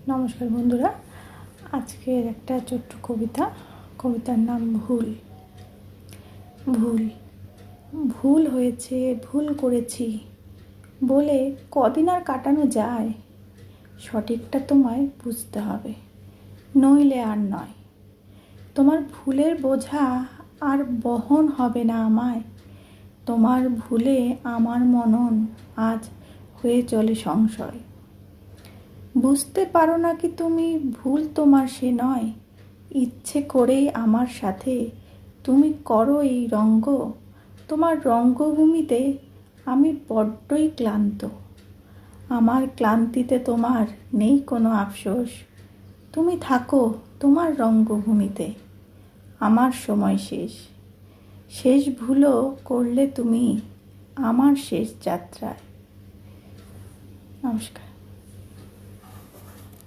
নমস্কার বন্ধুরা, আজকের একটা ছোট্ট কবিতার নাম ভুল। ভুল ভুল হয়েছে, ভুল করেছি বলে কদিন আর কাটানো যায়? সঠিকটা তোমায় বুঝতে হবে, নইলে আর নয়। তোমার ভুলের বোঝা আর বহন হবে না আমায়। তোমার ভুলে আমার মনন আজ হয়ে চলে সংশয়। বুঝতে পারো না কি তুমি ভুল তোমার সে নয়? ইচ্ছে করেই আমার সাথে তুমি করো এই রঙ্গ। তোমার রঙ্গভূমিতে আমি বড্ডই ক্লান্ত। আমার ক্লান্তিতে তোমার নেই কোনো আফসোস। তুমি থাকো তোমার রঙ্গভূমিতে, আমার সময় শেষ। শেষ ভুলও করলে তুমি আমার শেষ যাত্রায়। নমস্কার।